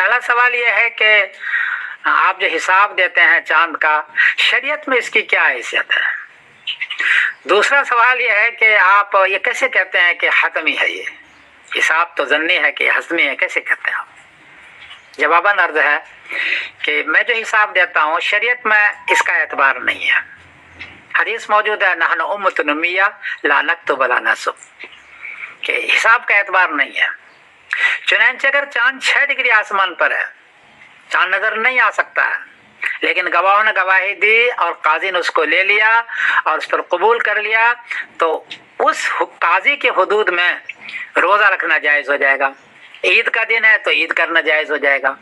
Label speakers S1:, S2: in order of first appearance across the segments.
S1: پہلا سوال یہ ہے کہ آپ جو حساب دیتے ہیں چاند کا، شریعت میں اس کی کیا حیثیت ہے؟ دوسرا سوال یہ ہے کہ آپ یہ کیسے کہتے ہیں کہ حتمی ہے؟ یہ حساب تو ظنی ہے کہ حتمی ہے، کیسے کہتے ہیں آپ؟ جواباً عرض ہے کہ میں جو حساب دیتا ہوں شریعت میں اس کا اعتبار نہیں ہے۔ حدیث موجود ہے نحن امۃ امیہ لا نکتب ولا نحسب، کہ حساب کا اعتبار نہیں ہے۔ چنانچہ اگر چاند 6 ڈگری آسمان پر ہے، چاند نظر نہیں آ سکتا ہے، لیکن گواہوں نے گواہی دی اور قاضی نے اس کو لے لیا اور اس پر قبول کر لیا، تو اس قاضی کے حدود میں روزہ رکھنا جائز ہو جائے گا۔ عید کا دن ہے تو عید کرنا جائز ہو جائے گا۔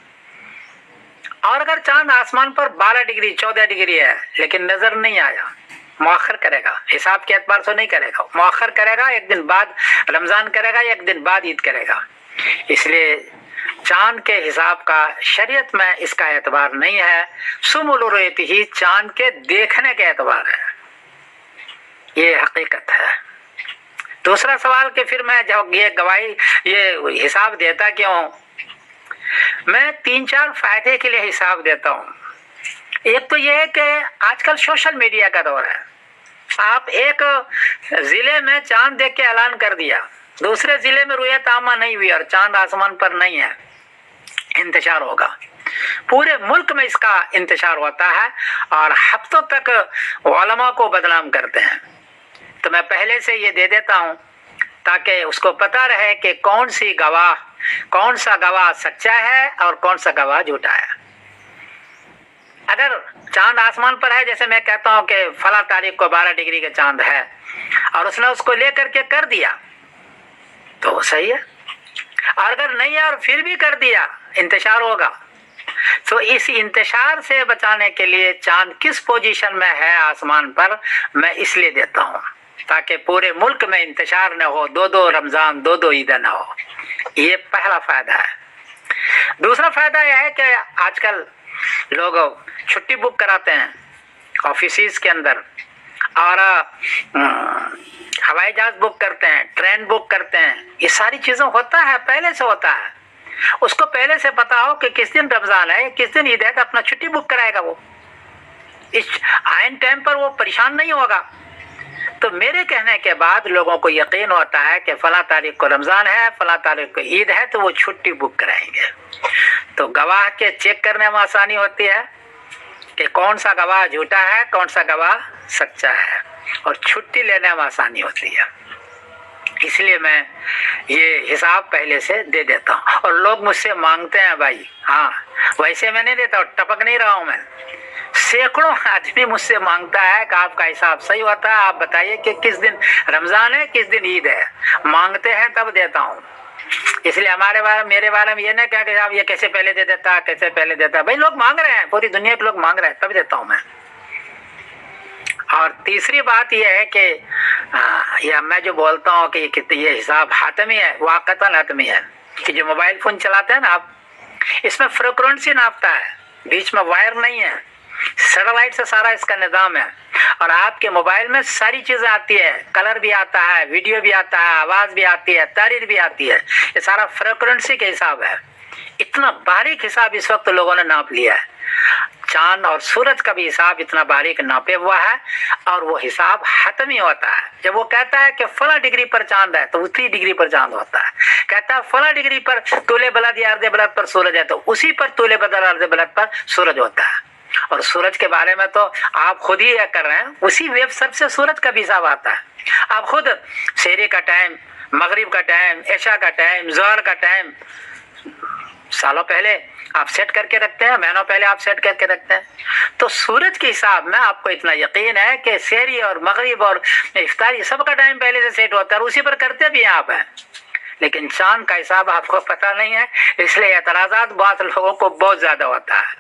S1: اور اگر چاند آسمان پر 12 ڈگری 14 ڈگری ہے لیکن نظر نہیں آیا، مؤخر کرے گا، حساب کے اعتبار سے نہیں کرے گا، مؤخر کرے گا، ایک دن بعد رمضان کرے گا، ایک دن بعد عید کرے گا۔ اس لیے چاند کے حساب کا شریعت میں اس کا اعتبار نہیں ہے، شمول رؤیت ہی چاند کے دیکھنے کے اعتبار ہے، یہ حقیقت ہے۔ دوسرا سوال کہ پھر میں جو یہ گواہی یہ حساب دیتا کیوں؟ میں 3-4 فائدے کے لیے حساب دیتا ہوں۔ ایک تو یہ ہے کہ آج کل سوشل میڈیا کا دور ہے، آپ ایک ضلع میں چاند دیکھ کے اعلان کر دیا، دوسرے ضلع میں رؤیت عامہ نہیں ہوئی اور چاند آسمان پر نہیں ہے، انتشار ہوگا، پورے ملک میں اس کا انتشار ہوتا ہے اور ہفتوں تک علماء کو بدنام کرتے ہیں۔ تو میں پہلے سے یہ دے دیتا ہوں تاکہ اس کو پتہ رہے کہ کون سا گواہ سچا ہے اور کون سا گواہ جھوٹا ہے۔ اگر چاند آسمان پر ہے، جیسے میں کہتا ہوں کہ فلاں تاریخ کو 12 ڈگری کا چاند ہے اور اس نے اس کو لے کر کے کر دیا تو صحیح ہے، اور اگر نہیں ہے اور پھر بھی کر دیا، انتشار ہوگا۔ تو اس انتشار سے بچانے کے لیے چاند کس پوزیشن میں ہے آسمان پر، میں اس لیے دیتا ہوں تاکہ پورے ملک میں انتشار نہ ہو، 2 رمضان 2 عیدیں نہ ہو۔ یہ پہلا فائدہ ہے۔ دوسرا فائدہ یہ ہے کہ آج کل لوگ چھٹی بک کراتے ہیں آفیسز کے اندر، اور ہوائی جہاز بک کرتے ہیں، ٹرین بک کرتے ہیں، یہ ساری چیزیں ہوتا ہے، پہلے سے ہوتا ہے۔ اس کو پہلے سے پتا ہو کہ کس دن رمضان ہے، کس دن عید ہے، تو اپنا چھٹی بک کرائے گا، وہ اس عین ٹائم پر وہ پریشان نہیں ہوگا۔ تو میرے کہنے کے بعد لوگوں کو یقین ہوتا ہے کہ فلاں تاریخ کو رمضان ہے، فلاں تاریخ کو عید ہے، تو وہ چھٹی بک کرائیں گے۔ تو گواہ کے چیک کرنے میں آسانی ہوتی ہے کہ کون سا گواہ جھوٹا ہے، کون سا گواہ سچا ہے، اور چھٹی لینے میں آسانی ہوتی ہے۔ اس لیے میں یہ حساب پہلے سے دے دیتا ہوں، اور لوگ مجھ سے مانگتے ہیں بھائی، ہاں ویسے میں نہیں دیتا، ٹپک نہیں رہا ہوں میں، سینکڑوں آدمی مجھ سے مانگتا ہے کہ آپ کا حساب صحیح ہوتا ہے، آپ بتائیے کہ کس دن رمضان ہے، کس دن عید ہے، مانگتے ہیں تب دیتا ہوں۔ اس لیے میرے بارے میں یہ نہ کہا کہ صاحب یہ کیسے پہلے دے دیتا، کیسے پہلے دیتا، بھائی لوگ مانگ رہے ہیں، پوری دنیا کے لوگ مانگ رہے ہیں، تب دیتا ہوں میں۔ اور تیسری بات یہ ہے کہ یا میں جو بولتا ہوں کہ یہ حساب حتمی ہے، واقعتاً حتمی ہے، کہ جو موبائل فون چلاتے ہیں نا آپ، اس میں فریکوینسی ناپتا ہے، بیچ میں وائر نہیں ہے، سیٹلائٹ سے سارا اس کا نظام ہے، اور آپ کے موبائل میں ساری چیزیں آتی ہے، کلر بھی آتا ہے، ویڈیو بھی آتا ہے، آواز بھی آتی ہے، تحریر بھی آتی ہے، یہ سارا فریکوینسی کا حساب ہے۔ اتنا باریک حساب اس وقت لوگوں نے ناپ لیا ہے، چاند اور سورج کا بھی حساب اتنا باریک ناپے ہوا ہے، اور وہ حساب حتمی ہوتا ہے۔ جب وہ کہتا ہے کہ فلاں ڈگری پر چاند ہے تو اسی ڈگری پر چاند ہوتا ہے، کہتا ہے فلاں ڈگری پر طول بلد یا عرض بلد پر سورج ہے تو اسی پر طول بلد عرض بلد پر سورج ہوتا ہے۔ اور سورج کے بارے میں تو آپ خود ہی کر رہے ہیں، اسی ویب سب سے سورج کا بھی حساب آتا ہے۔ آپ خود سحری کا ٹائم، مغرب کا ٹائم، عشاء کا ٹائم، ظہر کا ٹائم سالوں پہلے آپ سیٹ کر کے رکھتے ہیں، مہینوں پہلے آپ سیٹ کر کے رکھتے ہیں۔ تو سورج کے حساب میں آپ کو اتنا یقین ہے کہ سحری اور مغرب اور افطاری سب کا ٹائم پہلے سے سیٹ ہوتا ہے، اور اسی پر کرتے بھی ہیں آپ ہیں۔ لیکن چاند کا حساب آپ کو پتہ نہیں ہے، اس لیے اعتراضات بعض لوگوں کو بہت زیادہ ہوتا ہے۔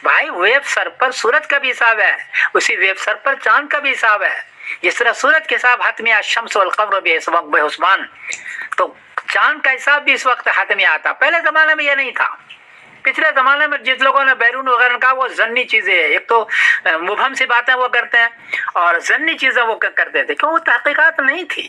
S1: بھائی ویب سر پر سورج کا بھی حساب ہے، اسی ویب سر پر چاند کا بھی حساب ہے۔ جس طرح سورج کے حساب حتمی الشمس والقمر بحسبان، تو چاند کا حساب بھی اس وقت حتمی آتا۔ پہلے زمانے میں یہ نہیں تھا، پچھلے زمانے میں جس لوگوں نے بیرون وغیرہ کہا وہ ضنی چیزیں ہیں، ایک تو مبہم سی باتیں وہ کرتے ہیں اور ضنی چیزیں وہ کرتے تھے، کہ وہ تحقیقات نہیں تھی۔